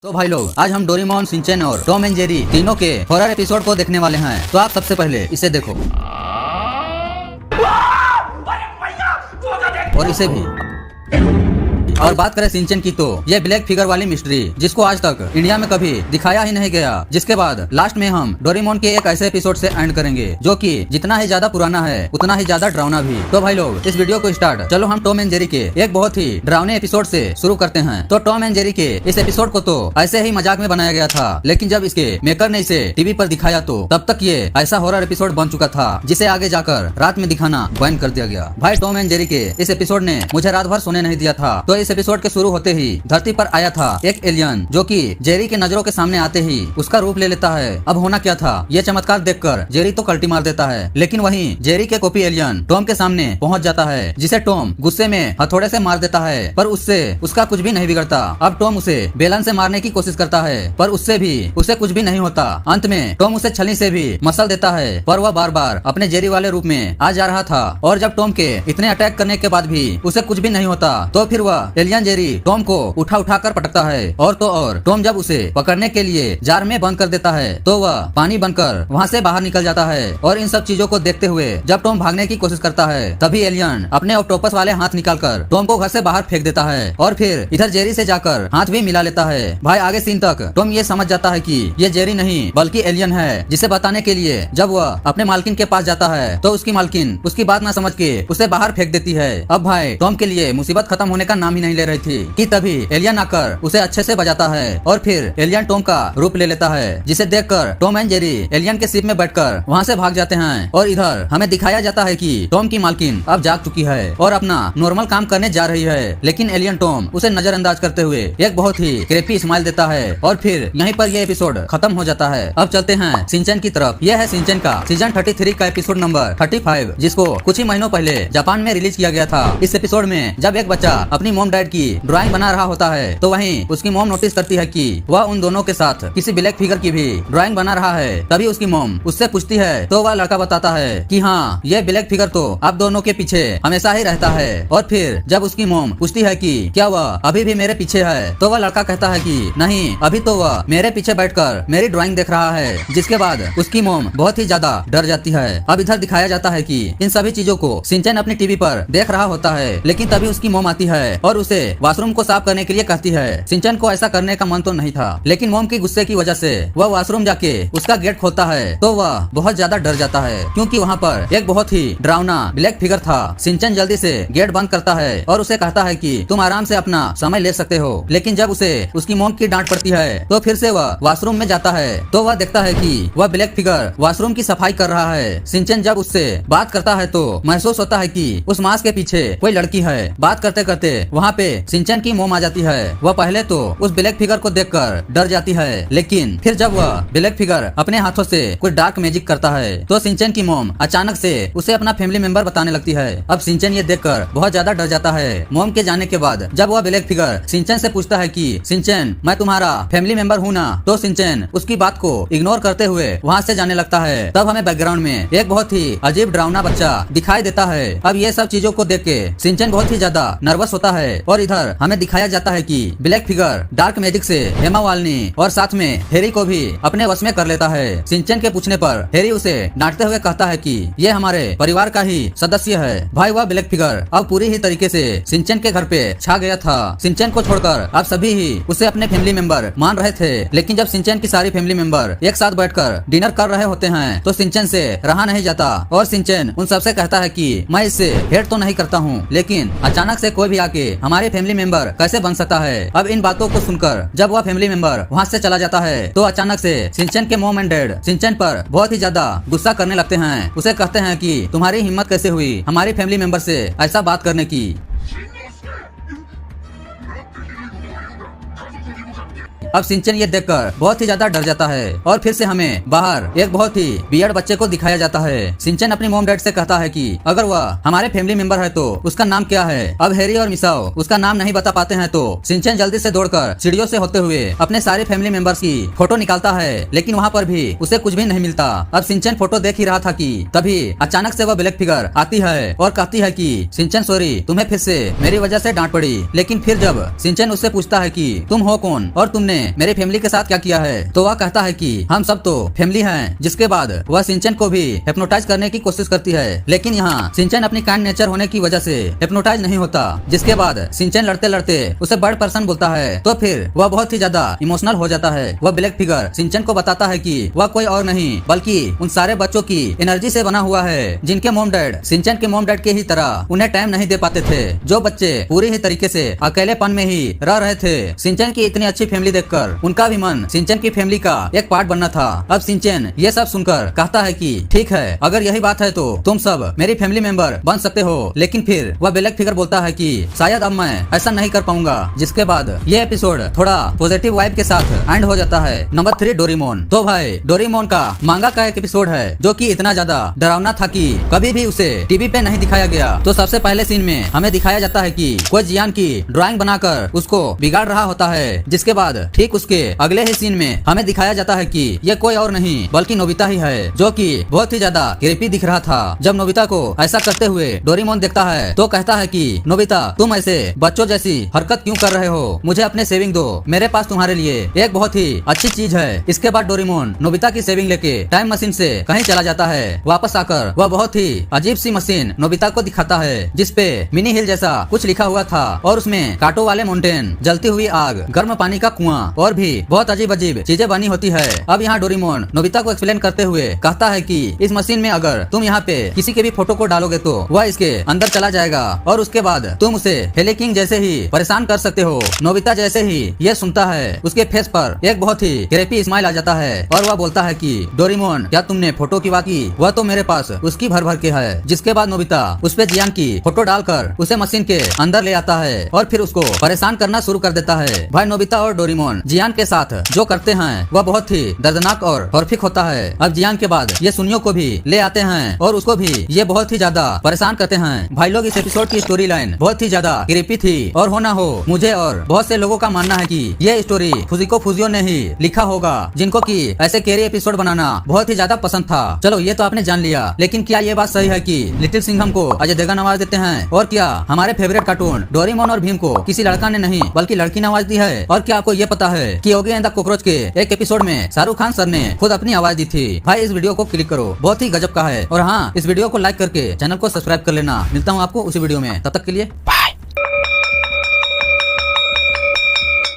तो भाई लोग, आज हम डोरेमोन, शिनचैन और टॉम एंड जेरी तीनों के हॉरर एपिसोड को देखने वाले हैं। तो आप सबसे पहले इसे देखो और इसे भी। और बात करें शिनचैन की तो ये ब्लैक फिगर वाली मिस्ट्री जिसको आज तक इंडिया में कभी दिखाया ही नहीं गया। जिसके बाद लास्ट में हम डोरेमोन के एक ऐसे एपिसोड से एंड करेंगे जो कि जितना ही ज्यादा पुराना है उतना ही ज्यादा डरावना भी। तो भाई लोग, इस वीडियो को चलो हम टॉम एंड जेरी के एक बहुत ही डरावने एपिसोड से शुरू करते हैं। तो टॉम एंड जेरी के इस एपिसोड को तो ऐसे ही मजाक में बनाया गया था, लेकिन जब इसके मेकर ने इसे टीवी पर दिखाया तो तब तक ये ऐसा हॉरर एपिसोड बन चुका था जिसे आगे जाकर रात में दिखाना बैन कर दिया गया। भाई, टॉम एंड जेरी के इस एपिसोड ने मुझे रात भर सोने नहीं दिया था। तो इस एपिसोड के शुरू होते ही धरती पर आया था एक एलियन जो कि जेरी के नजरों के सामने आते ही उसका रूप ले लेता है। अब होना क्या था, ये चमत्कार देखकर जेरी तो कल्टी मार देता है, लेकिन वहीं जेरी के कॉपी एलियन टॉम के सामने पहुंच जाता है, जिसे टॉम गुस्से में हथौड़े से मार देता है। पर उससे उसका कुछ भी नहीं बिगड़ता। अब टॉम उसे बेलन से मारने की कोशिश करता है, पर उससे भी उसे कुछ भी नहीं होता। अंत में टॉम उसे छलनी से भी मसल देता है, पर वह बार बार अपने जेरी वाले रूप में आ जा रहा था। और जब टॉम के इतने अटैक करने के बाद भी उसे कुछ भी नहीं होता, तो फिर वह एलियन जेरी टॉम को उठा उठा कर पटकता है। और तो और टॉम जब उसे पकड़ने के लिए जार में बंद कर देता है तो वह पानी बनकर वहाँ से बाहर निकल जाता है। और इन सब चीजों को देखते हुए जब टॉम भागने की कोशिश करता है, तभी एलियन अपने ऑक्टोपस वाले हाथ निकालकर टॉम को घर से बाहर फेंक देता है और फिर इधर जेरी से जाकर हाथ भी मिला लेता है। भाई, आगे सीन तक टॉम ये समझ जाता है कि ये जेरी नहीं बल्कि एलियन है, जिसे बताने के लिए जब वह अपने मालकिन के पास जाता है तो उसकी मालकिन उसकी बात ना समझ के उसे बाहर फेंक देती है। अब भाई, टॉम के लिए मुसीबत खत्म होने का नाम ही नहीं ले रही थी कि तभी एलियन आकर उसे अच्छे से बजाता है और फिर एलियन टॉम का रूप ले लेता है, जिसे देखकर टॉम एंड जेरी एलियन के शिप में बैठकर वहाँ से भाग जाते हैं। और इधर हमें दिखाया जाता है कि टॉम की मालकिन अब जाग चुकी है और अपना नॉर्मल काम करने जा रही है, लेकिन एलियन टॉम उसे नजरअंदाज करते हुए एक बहुत ही क्रेपी स्माइल देता है। और फिर यहीं पर यह एपिसोड खत्म हो जाता है। अब चलते हैं शिनचैन की तरफ। यह है शिनचैन का सीजन 33 का एपिसोड नंबर 35, जिसको कुछ ही महीनों पहले जापान में रिलीज किया गया था। इस एपिसोड में जब एक बच्चा अपनी मॉम डैड की ड्राइंग बना रहा होता है तो वहीं उसकी मॉम नोटिस करती है कि वह उन दोनों के साथ किसी ब्लैक फिगर की भी ड्राइंग बना रहा है। तभी उसकी मॉम उससे पूछती है तो वह लड़का बताता है कि हाँ, ये ब्लैक फिगर तो आप दोनों के पीछे हमेशा ही रहता है। और फिर जब उसकी मॉम पूछती है कि क्या वह अभी भी मेरे पीछे है, तो वह लड़का कहता है कि नहीं, अभी तो वह मेरे पीछे बैठकर मेरी ड्राइंग देख रहा है। जिसके बाद उसकी मॉम बहुत ही ज्यादा डर जाती है। अब इधर दिखाया जाता है कि इन सभी चीजों को शिनचैन अपनी टीवी पर देख रहा होता है, लेकिन तभी उसकी मॉम आती है और उसे वॉशरूम को साफ करने के लिए कहती है। शिनचैन को ऐसा करने का मन तो नहीं था, लेकिन मॉम की गुस्से की वजह से वह वॉशरूम जाके उसका गेट खोलता है तो वह बहुत ज्यादा डर जाता है, क्योंकि वहाँ पर एक बहुत ही डरावना ब्लैक फिगर था। शिनचैन जल्दी से गेट बंद करता है और उसे कहता है कि तुम आराम से अपना समय ले सकते हो। लेकिन जब उसे उसकी मॉम की डांट पड़ती है तो फिर से वह वॉशरूम में जाता है तो वह देखता है कि वह ब्लैक फिगर वॉशरूम की सफाई कर रहा है। शिनचैन जब उससे बात करता है तो महसूस होता है कि उस मास्क के पीछे कोई लड़की है। बात करते करते वहाँ पे शिनचैन की मॉम आ जाती है। वह पहले तो उस ब्लैक फिगर को देखकर डर जाती है, लेकिन फिर जब वह ब्लैक फिगर अपने हाथों से कुछ डार्क मैजिक करता है तो शिनचैन की मॉम अचानक से उसे अपना फैमिली मेंबर बताने लगती है। अब शिनचैन ये देखकर बहुत ज्यादा डर जाता है। मॉम के जाने के बाद जब वह ब्लैक फिगर शिनचैन से पूछता है कि शिनचैन, मैं तुम्हारा फैमिली मेंबर हूँ ना, तो शिनचैन उसकी बात को इग्नोर करते हुए वहाँ से जाने लगता है। तब हमें बैकग्राउंड में एक बहुत ही अजीब डरावना बच्चा दिखाई देता है। अब ये सब चीजों को देख के शिनचैन बहुत ही ज्यादा नर्वस होता है। और इधर हमें दिखाया जाता है कि ब्लैक फिगर डार्क मैजिक से हेमा मालिनी और साथ में हैरी को भी अपने वश में कर लेता है। शिनचैन के पूछने पर हैरी उसे डांटते हुए कहता है कि ये हमारे परिवार का ही सदस्य है। भाई, वह ब्लैक फिगर अब पूरी ही तरीके से शिनचैन के घर पे छा गया था। शिनचैन को छोड़कर अब सभी ही उसे अपने फैमिली मेंबर मान रहे थे, लेकिन जब शिनचैन की सारी फैमिली मेंबर एक साथ बैठकर डिनर कर रहे होते हैं तो शिनचैन से रहा नहीं जाता और शिनचैन उन सबसे कहता है कि मैं इससे हेट तो नहीं करता हूँ, लेकिन अचानक से कोई भी आके हमारे फैमिली मेंबर कैसे बन सकता है। अब इन बातों को सुनकर जब वह फैमिली मेंबर वहाँ से चला जाता है तो अचानक से शिनचैन के मॉम एंड डैड शिनचैन पर बहुत ही ज्यादा गुस्सा करने लगते हैं। उसे कहते हैं कि तुम्हारी हिम्मत कैसे हुई हमारी फैमिली मेंबर से ऐसा बात करने की। अब शिनचैन ये देखकर बहुत ही ज्यादा डर जाता है और फिर से हमें बाहर एक बहुत ही वियर्ड बच्चे को दिखाया जाता है। शिनचैन अपनी मॉम डैड से कहता है कि अगर वह हमारे फैमिली मेंबर है तो उसका नाम क्या है। अब हैरी और मिसाओ उसका नाम नहीं बता पाते हैं तो शिनचैन जल्दी से दौड़कर सीढ़ियों से होते हुए अपने सारे फैमिली मेंबर्स की फोटो निकालता है, लेकिन वहाँ पर भी उसे कुछ भी नहीं मिलता। अब शिनचैन फोटो देख ही रहा था कि तभी अचानक से वह ब्लैक फिगर आती है और कहती है कि शिनचैन सॉरी, तुम्हें फिर से मेरी वजह से डांट पड़ी। लेकिन फिर जब शिनचैन उससे पूछता है कि तुम हो कौन और तुमने मेरी फैमिली के साथ क्या किया है? तो वह कहता है कि हम सब तो फैमिली हैं। जिसके बाद वह सिंचन को भी हिप्नोटाइज करने की कोशिश करती है, लेकिन यहाँ सिंचन अपनी काइंड नेचर होने की वजह से हिप्नोटाइज नहीं होता। जिसके बाद सिंचन लड़ते लड़ते उसे बर्ड पर्सन बोलता है, तो फिर वह बहुत ही ज्यादा इमोशनल हो जाता है। वह ब्लैक फिगर सिंचन को बताता है कि वह कोई और नहीं बल्कि उन सारे बच्चों की एनर्जी से बना हुआ है जिनके मॉम डैड सिंचन के मॉम डैड के ही तरह उन्हें टाइम नहीं दे पाते थे। जो बच्चे पूरी ही तरीके से अकेलेपन में ही रह रहे थे। सिंचन की इतनी अच्छी फैमिली देखकर उनका भी मन सिंचन की फैमिली का एक पार्ट बनना था। अब सिंचन ये सब सुनकर कहता है कि ठीक है, अगर यही बात है तो तुम सब मेरी फैमिली मेंबर बन सकते हो। लेकिन फिर वह ब्लैक फिगर बोलता है कि शायद अब मैं ऐसा नहीं कर पाऊंगा। जिसके बाद ये एपिसोड थोड़ा पॉजिटिव वाइब के साथ एंड हो जाता है। Number 3 Doraemon. तो भाई डोरेमोन का मांगा का एक एपिसोड है जो कि इतना ज्यादा डरावना था कि कभी भी उसे टीवी पे नहीं दिखाया गया। तो सबसे पहले सीन में हमें दिखाया जाता है कि कोई जियान की ड्राइंग बनाकर उसको बिगाड़ रहा होता है। जिसके बाद ठीक उसके अगले ही सीन में हमें दिखाया जाता है कि ये कोई और नहीं बल्कि नोबिता ही है, जो कि बहुत ही ज्यादा क्रीपी दिख रहा था। जब नोबिता को ऐसा करते हुए डोरेमोन देखता है तो कहता है कि नोबिता, तुम ऐसे बच्चों जैसी हरकत क्यों कर रहे हो? मुझे अपने सेविंग दो, मेरे पास तुम्हारे लिए एक बहुत ही अच्छी चीज है। इसके बाद डोरेमोन नोबिता की सेविंग लेके टाइम मशीन से कहीं चला जाता है। वापस आकर वह बहुत ही अजीब सी मशीन नोबिता को दिखाता है जिसपे मिनी हिल जैसा कुछ लिखा हुआ था और उसमें कांटों वाले माउंटेन, जलती हुई आग, गर्म पानी का कुआं और भी बहुत अजीब अजीब चीजें बनी होती है। अब यहाँ डोरेमोन नोबिता को एक्सप्लेन करते हुए कहता है कि इस मशीन में अगर तुम यहाँ पे किसी के भी फोटो को डालोगे तो वह इसके अंदर चला जाएगा और उसके बाद तुम उसे हेलिकिंग जैसे ही परेशान कर सकते हो। नोबिता जैसे ही ये सुनता है उसके फेस पर एक बहुत ही क्रेपी स्माइल आ जाता है और वह बोलता है कि डोरेमोन, क्या तुमने फोटो की बात की? वह तो मेरे पास उसकी भर भर के है। जिसके बाद नोबिता उस पे जियान की फोटो डालकर उसे मशीन के अंदर ले आता है और फिर उसको परेशान करना शुरू कर देता है। भाई नोबिता और डोरेमोन जियान के साथ जो करते हैं वह बहुत ही दर्दनाक और हॉरिफिक होता है। अब जियान के बाद ये सुनियो को भी ले आते हैं और उसको भी ये बहुत ही ज्यादा परेशान करते हैं। भाई लोग, इस एपिसोड की स्टोरी लाइन बहुत ही ज्यादा क्रीपी थी और हो ना हो मुझे और बहुत से लोगों का मानना है कि ये स्टोरी फुजिको फुजियो ने ही लिखा होगा, जिनको की ऐसे कैरी एपिसोड बनाना बहुत ही ज्यादा पसंद था। चलो ये तो आपने जान लिया, लेकिन क्या ये बात सही है कि लिटिल सिंघम को अजय देवगन आवाज देते हैं? और क्या हमारे फेवरेट कार्टून डोरेमोन और भीम को किसी लड़का ने नहीं बल्कि लड़की ने आवाज दी है? और क्या आपको ये पता है कि योगी एंड द कॉकरोच के एक एपिसोड में शाहरुख खान सर ने खुद अपनी आवाज दी थी? भाई इस वीडियो को क्लिक करो, बहुत ही गजब का है। और हाँ, इस वीडियो को लाइक करके चैनल को सब्सक्राइब कर लेना। मिलता हूँ आपको उसी वीडियो में, तब तक के लिए।